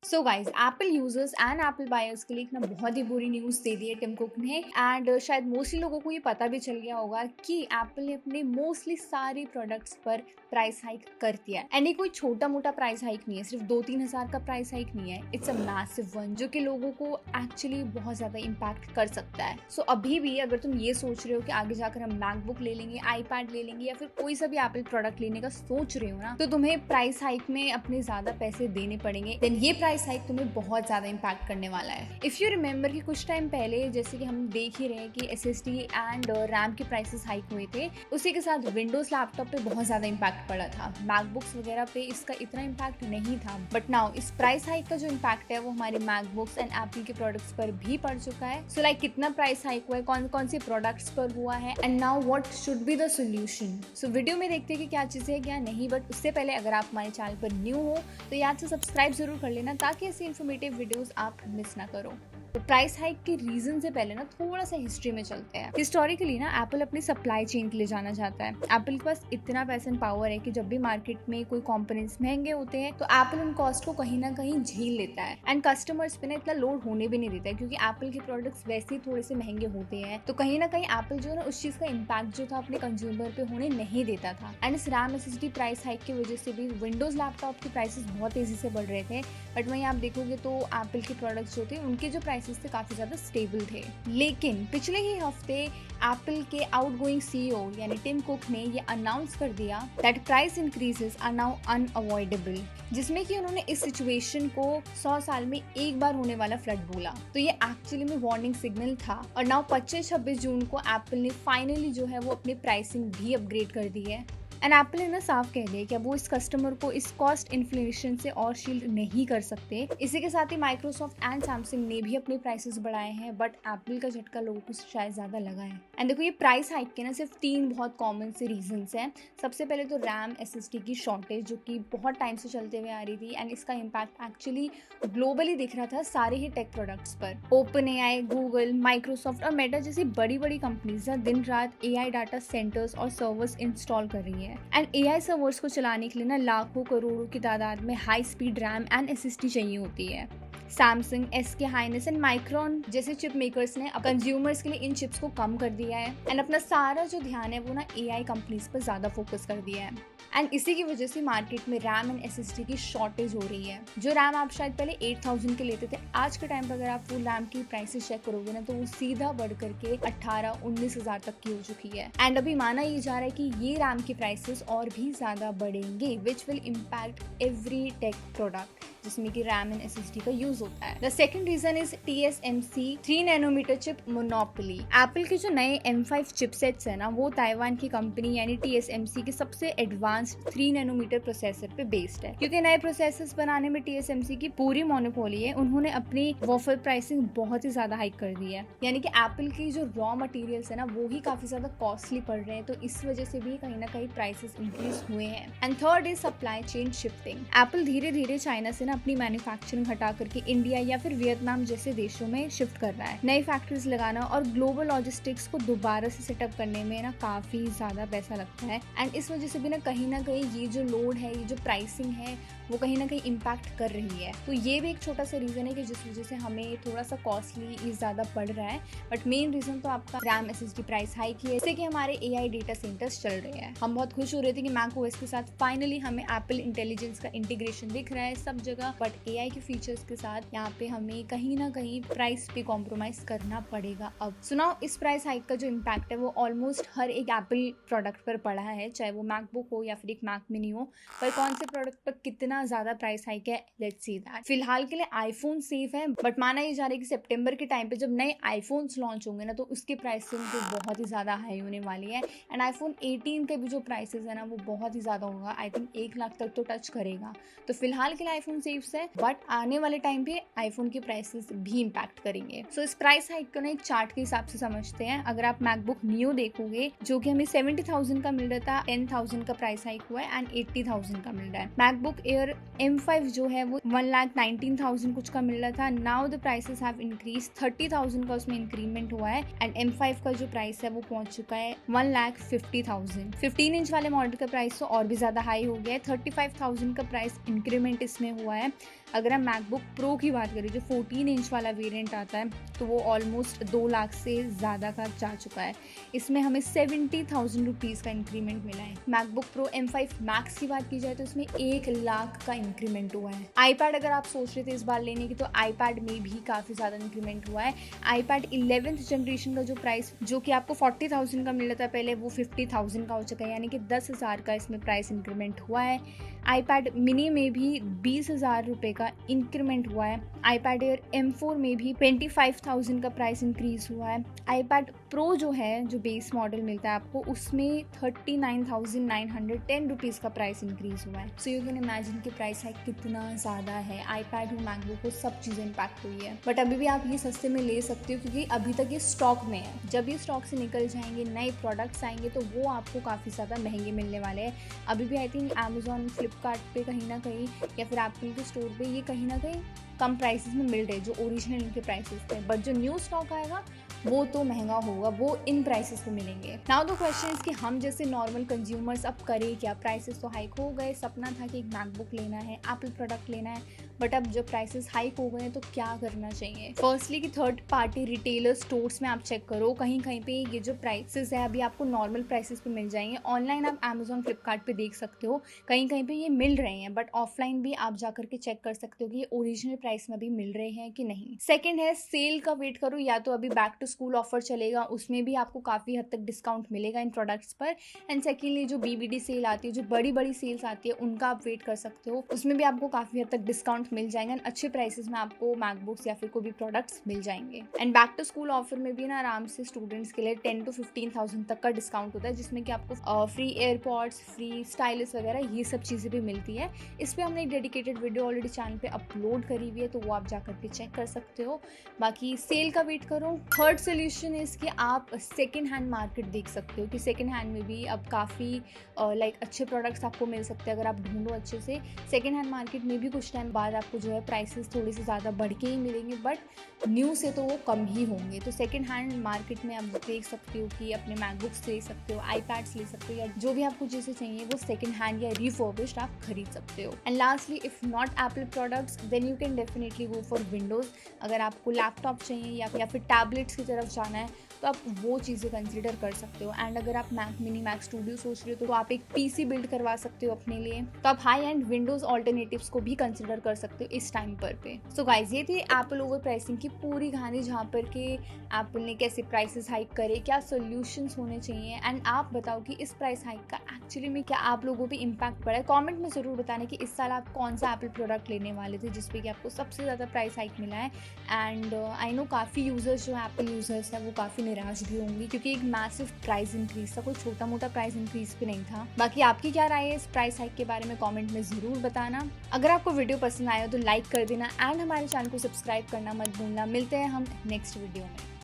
So guys, Apple users and Apple buyers के लिए एक ना बहुत ही बुरी न्यूज़ दे दी है टिम कुक ने। एंड शायद मोस्टली लोगों को ये पता भी चल गया होगा कि एप्पल ने अपने मोस्टली सारी प्रोडक्ट्स पर प्राइस हाइक कर दिया है। एंड ये कोई छोटा मोटा प्राइस हाइक नहीं है, सिर्फ 2-3 हज़ार का प्राइस हाइक नहीं है, इट्स अ मैसिव वन जो कि लोगों को एक्चुअली बहुत ज़्यादा इम्पैक्ट कर सकता है। सो अभी भी अगर तुम ये सोच रहे हो कि आगे जाकर हम मैकबुक ले लेंगे, आईपैड ले लेंगे या फिर कोई सा भी एप्पल प्रोडक्ट लेने का सोच रहे हो ना, तो तुम्हें प्राइस हाइक में अपने ज़्यादा पैसे देने पड़ेंगे। देन ये प्राइस हाइक तुम्हें बहुत ज्यादा इम्पैक्ट करने वाला है। इफ यू रिमेंबर कि कुछ टाइम पहले जैसे कि हम देख ही रहे हैं कि SSD एंड रैम के प्राइसेस हाइक हुए थे, उसी के साथ विंडोज लैपटॉप पे बहुत ज्यादा इम्पैक्ट पड़ा था। मैकबुक्स वगैरह पे इसका इतना इम्पैक्ट नहीं था, बट नाउ इस प्राइस हाइक का जो इम्पैक्ट है वो हमारे मैकबुक्स एंड एप्पल के प्रोडक्ट्स पर भी पड़ चुका है। सो लाइक कितना प्राइस हाइक हुआ है, कौन कौन से प्रोडक्ट्स पर हुआ है, and now what should be the solution. So video में देखते हैं कि क्या चीजें है क्या नहीं, बट उससे पहले अगर आप हमारे चैनल पर न्यू हो तो याद से सब्सक्राइब जरूर कर लेना ताकि ऐसी इन्फॉर्मेटिव वीडियोस आप मिस ना करो। तो प्राइस हाइक के रीजन से पहले ना थोड़ा सा हिस्ट्री में चलते हैं। हिस्टोरिकली ना एप्पल अपनी सप्लाई चेन के लिए जाना चाहता है। एप्पल के पास इतना पैसा एंड पावर है कि जब भी मार्केट में कोई कंपोनेंट्स महंगे होते हैं तो एप्पल उन कॉस्ट को कहीं ना कहीं झेल लेता है एंड कस्टमर्स पे ना इतना लोड होने भी नहीं देता है, क्योंकि एप्पल के प्रोडक्ट्स वैसे ही थोड़े से महंगे होते हैं। तो कहीं ना कहीं एप्पल जो है ना उस चीज का इम्पैक्ट जो था अपने कंज्यूमर पे होने नहीं देता था। एंड इस रैम SSD प्राइस हाइक की वजह से भी विंडोज लैपटॉप के प्राइसेस बहुत तेजी से बढ़ रहे थे, बट वहीं आप देखोगे तो एप्पल के प्रोडक्ट्स जो थे उनके जो प्राइसेस थे काफी ज्यादा स्टेबल थे। लेकिन पिछले ही हफ्ते एप्पल के आउटगोइंग CEO यानी टिम कुक ने ये अनाउंस कर दिया that price increases are now unavoidable, जिसमें कि उन्होंने इस सिचुएशन को 100 साल में एक बार होने वाला फ्लड बोला। तो ये एक्चुअली में वार्निंग सिग्नल था और नाउ 25-26 जून को एप्पल ने फाइनली जो है वो अपनी प्राइसिंग भी अपग्रेड कर दी है। एंड एप्पल ने ना साफ कह दिया कि अब वो इस कस्टमर को इस कॉस्ट इन्फ्लेशन से और शील्ड नहीं कर सकते। इसी के साथ ही माइक्रोसॉफ्ट एंड सैमसंग ने भी अपने प्राइसेस बढ़ाए हैं, बट एप्पल का झटका लोगों को शायद ज्यादा लगा है। एंड देखो, ये प्राइस हाइक के ना सिर्फ 3 बहुत कॉमन से रीजंस हैं। सबसे पहले तो रैम SSD की शॉर्टेज जो कि बहुत टाइम से चलते हुए आ रही थी, एंड इसका इम्पैक्ट एक्चुअली ग्लोबली दिख रहा था सारे ही टेक प्रोडक्ट्स पर। OpenAI, गूगल, माइक्रोसॉफ्ट और मेटा जैसी बड़ी बड़ी कंपनीज दिन रात AI डाटा सेंटर्स और सर्वर्स इंस्टॉल कर रही है। एंड AI सर्वर्स को चलाने के लिए ना लाखों करोड़ों की तादाद में high speed RAM and SSD चाहिए होती है। Samsung, SK Hynix and Micron जैसे चिप मेकर्स ने अब कंज्यूमर्स के लिए इन चिप्स को कम कर दिया है एंड अपना सारा जो ध्यान है वो ना AI कंपनीज पर ज्यादा फोकस कर दिया है। एंड इसी की वजह से मार्केट में रैम एंड SSD की शॉर्टेज हो रही है। जो रैम आप शायद पहले 8000 के लेते थे, आज के टाइम पर अगर आप वो रैम की प्राइसेस चेक करोगे ना तो वो सीधा बढ़ करके 18-19 हज़ार तक की हो चुकी है। एंड अभी माना ये जा रहा है कि ये रैम की प्राइसेस और भी ज्यादा बढ़ेंगे, which will impact every tech product जिसमें कि रैम एंड SSD का यूज होता है। The second reason is TSMC 3 nanometre chip monopoly. Apple के जो नए M5 चिपसेट्स है ना वो ताइवान की कंपनी यानी TSMC के सबसे एडवांस्ड 3 नैनोमीटर प्रोसेसर पे बेस्ड है। क्योंकि नए प्रोसेसर्स बनाने में TSMC की पूरी मोनोपोली है, उन्होंने अपनी वॉफर प्राइसिंग बहुत ही ज्यादा हाइक कर दी है। यानी कि एप्पल की जो रॉ मटेरियल्स है ना वो ही काफी ज्यादा कॉस्टली पड़ रहे हैं, तो इस वजह से भी कहीं ना कहीं प्राइसेस इंक्रीज हुए हैं। And third is supply chain shifting. Apple धीरे धीरे चाइना से अपनी मैन्युफैक्चरिंग हटा करके इंडिया या फिर वियतनाम जैसे देशों में शिफ्ट कर रहा है। नई फैक्ट्रीज लगाना और ग्लोबल लॉजिस्टिक्स को दोबारा से सेटअप करने में ना काफी ज्यादा पैसा लगता है। एंड इस वजह से भी ना कहीं ये जो लोड है, ये जो प्राइसिंग है वो कहीं ना कहीं इम्पैक्ट कर रही है। तो ये भी एक छोटा सा रीजन है कि जिस वजह से हमें थोड़ा सा कॉस्टली ज्यादा पड़ रहा है। बट मेन रीजन तो आपका रैम SSD प्राइस हाइक है, इससे कि हमारे AI डेटा सेंटर्स चल रहे हैं। हम बहुत खुश हो रहे थे कि macOS के साथ फाइनली हमें एप्पल इंटेलिजेंस का इंटीग्रेशन दिख रहा है सब जगह, बट AI के फीचर्स के साथ यहाँ पे हमें कहीं ना कहीं प्राइस पे कॉम्प्रोमाइज करना पड़ेगा। अब सुनाओ, इस प्राइस हाइक का जो इम्पैक्ट है वो ऑलमोस्ट हर एक एप्पल प्रोडक्ट पर पड़ा है, चाहे वो मैकबुक हो या फिर एक मैक मिनी हो। पर कौन से प्रोडक्ट पर कितना ज्यादा प्राइस हाइक है, लेट्स सी दैट। फिलहाल के लिए आईफोन सेफ है, बट माना ये जा रहा है कि सितंबर के टाइम पे जब नए आईफोन्स लॉन्च होंगे ना तो उसके प्राइसिंग तो बहुत ही ज्यादा हाई होने वाली है। एंड iPhone 18 के भी जो प्राइसेस है ना वो बहुत ही ज्यादा होगा, आई थिंक 1 लाख तक तो टच करेगा। तो फिलहाल के लिए आईफोन सेफ है, बट आने वाले टाइम पे आईफोन के प्राइसेस भी इम्पैक्ट करेंगे। सो इस प्राइस हाइक को ना एक चार्ट के हिसाब से समझते हैं। अगर आप मैकबुक नियो देखोगे जो कि हमें 70,000 का मिल रहा था, 10,000 का प्राइस हाइक हुआ है एंड 80,000 का मिल रहा है। मैकबुक एयर ईयर M5 जो है वो 1,19,000 कुछ का मिल रहा था। Now the prices have increase, 30,000 का उसमें इंक्रीमेंट हुआ है एंड M5 का जो प्राइस है वो पहुंच चुका है 1,50,000। 15 इंच वाले मॉडल का प्राइस तो और भी ज़्यादा हाई हो गया है, 35,000 का प्राइस इंक्रीमेंट इसमें हुआ है। अगर हम मैकबुक प्रो की बात करें जो 14 इंच वाला वेरिएंट आता है तो वो ऑलमोस्ट 2 लाख से ज़्यादा का जा चुका है। इसमें हमें 70,000 रुपीज़ का इंक्रीमेंट मिला है। मैकबुक प्रो M5 मैक्स की बात की जाए तो इसमें 1 लाख का इंक्रीमेंट हुआ है। आईपैड अगर आप सोच रहे थे इस बार लेने की तो आईपैड में भी काफ़ी ज़्यादा इंक्रीमेंट हुआ है। आईपैड 11th जनरेशन का जो प्राइस जो कि आपको 40,000 का मिल रहा था पहले, वो 50,000 का हो चुका है, यानी कि 10,000 का इसमें प्राइस इंक्रीमेंट हुआ है। आईपैड मिनी में भी 20,000 रुपये का इंक्रीमेंट हुआ है। आईपैड एयर M4 में भी 25,000 का प्राइस इंक्रीज हुआ है। आईपैड प्रो जो है जो बेस मॉडल मिलता है आपको उसमें 39,910 रुपीज़ का प्राइस इंक्रीज हुआ है। सो यू कैन इमेजिन कि प्राइस हाइक कितना ज़्यादा है। आईपैड हो, मैकबुक हो, सब चीज़ें इम्पैक्ट हुई है। बट अभी भी आप ये सस्ते में ले सकते हो क्योंकि अभी तक ये स्टॉक में है। जब ये स्टॉक से निकल जाएंगे, नए प्रोडक्ट्स आएंगे तो वो आपको काफ़ी ज़्यादा महंगे मिलने वाले हैं। अभी भी आई थिंक अमेजॉन, फ्लिपकार्ट पे कहीं ना कहीं या फिर एप्पल के स्टोर पे ये कहीं ना कहीं कम प्राइसेस में मिल रहे जो ओरिजिनल इनके प्राइसेस थे। बट जो न्यू स्टॉक आएगा वो तो महंगा होगा, वो इन प्राइसेस पे मिलेंगे। नाउ द क्वेश्चन इज कि हम जैसे नॉर्मल कंज्यूमर्स अब करें क्या। प्राइसेस तो हाइक हो गए, सपना था कि एक मैकबुक लेना है, एप्पल प्रोडक्ट लेना है, बट अब जब प्राइसेस हाइक हो गए तो क्या करना चाहिए। फर्स्टली कि थर्ड पार्टी रिटेलर स्टोर्स में आप चेक करो, कहीं कहीं पे ये जो प्राइसेस है अभी आपको नॉर्मल प्राइसेस पे मिल जाएंगे। ऑनलाइन आप अमेजॉन, फ्लिपकार्ट पे देख सकते हो, कहीं कहीं पे ये मिल रहे हैं, बट ऑफलाइन भी आप जा करके चेक कर सकते हो कि ये ओरिजिनल प्राइस में भी मिल रहे हैं कि नहीं। सेकेंड है सेल का वेट करो, या तो अभी बैक टू स्कूल ऑफर चलेगा उसमें भी आपको काफ़ी हद तक डिस्काउंट मिलेगा इन प्रोडक्ट्स पर। एंड सेकेंडली जो BBD सेल आती है, जो बड़ी बड़ी सेल्स आती है, उनका आप वेट कर सकते हो, उसमें भी आपको काफ़ी हद तक डिस्काउंट मिल जाएगा। अच्छे प्राइसेस में आपको मैकबुक्स या फिर कोई भी प्रोडक्ट्स मिल जाएंगे। And back to school offer में भी ना आराम से स्टूडेंट्स के लिए 10 to 15,000 तक का डिस्काउंट होता है, जिसमें कि आपको फ्री एयरपॉड्स, फ्री स्टाइलिस वगैरह ये सब चीज़ें भी मिलती है। इस पर हमने एक डेडिकेटेड वीडियो ऑलरेडी चैनल पे अपलोड करी हुई है, तो वो आप जाकर के चेक कर सकते हो। बाकी सेल का वेट करो। थर्ड सोल्यूशन इज कि आप सेकेंड हैंड मार्केट देख सकते हो कि सेकेंड हैंड में भी अब काफ़ी अच्छे प्रोडक्ट्स आपको मिल सकते हैं अगर आप ढूंढो अच्छे से। सेकेंड हैंड मार्केट में भी कुछ टाइम बाद आपको जो है प्राइसेस थोड़े से ज़्यादा बढ़ के ही मिलेंगे, बट न्यू से तो वो कम ही होंगे। तो सेकेंड हैंड मार्केट में आप देख सकते हो कि अपने मैकबुक्स ले सकते हो, आईपैड्स ले सकते हो, या जो भी आपको जैसे चाहिए वो सेकेंड हैंड या रिफर्बिश्ड आप खरीद सकते हो। And lastly, if not Apple products then you can definitely go for Windows. अगर आपको लैपटॉप चाहिए या फिर टैबलेट्स की तरफ जाना है तो आप वो चीज़ें कंसिडर कर सकते हो। एंड अगर आप मैक मिनी, मैक स्टूडियो सोच रहे हो तो आप एक PC बिल्ड करवा सकते हो अपने लिए, तो आप हाई एंड विंडोज़ ऑल्टरनेटिव्स को भी कंसिडर कर सकते हो इस टाइम पर पे। सो गाइज, ये थी एप्पल ओवर प्राइसिंग की पूरी कहानी, जहाँ पर कि एप्पल ने कैसे प्राइसेस हाइक करे, क्या सोल्यूशंस होने चाहिए। एंड आप बताओ कि इस प्राइस हाइक का एक्चुअली में क्या आप लोगों पे इम्पैक्ट पड़ा है। कमेंट में ज़रूर बताना कि इस साल आप कौन सा एप्पल प्रोडक्ट लेने वाले थे जिसपे कि आपको सबसे ज़्यादा प्राइस हाइक मिला है। एंड आई नो काफ़ी यूज़र्स जो एप्पल यूज़र्स हैं वो काफ़ी निराश भी होंगी, क्योंकि एक मैसिव प्राइस इंक्रीज था, कोई छोटा मोटा प्राइस इंक्रीज भी नहीं था। बाकी आपकी क्या राय है इस प्राइस हाइक के बारे में कमेंट में ज़रूर बताना। अगर आपको वीडियो पसंद आया तो लाइक कर देना एंड हमारे चैनल को सब्सक्राइब करना मत भूलना। मिलते हैं हम नेक्स्ट वीडियो में।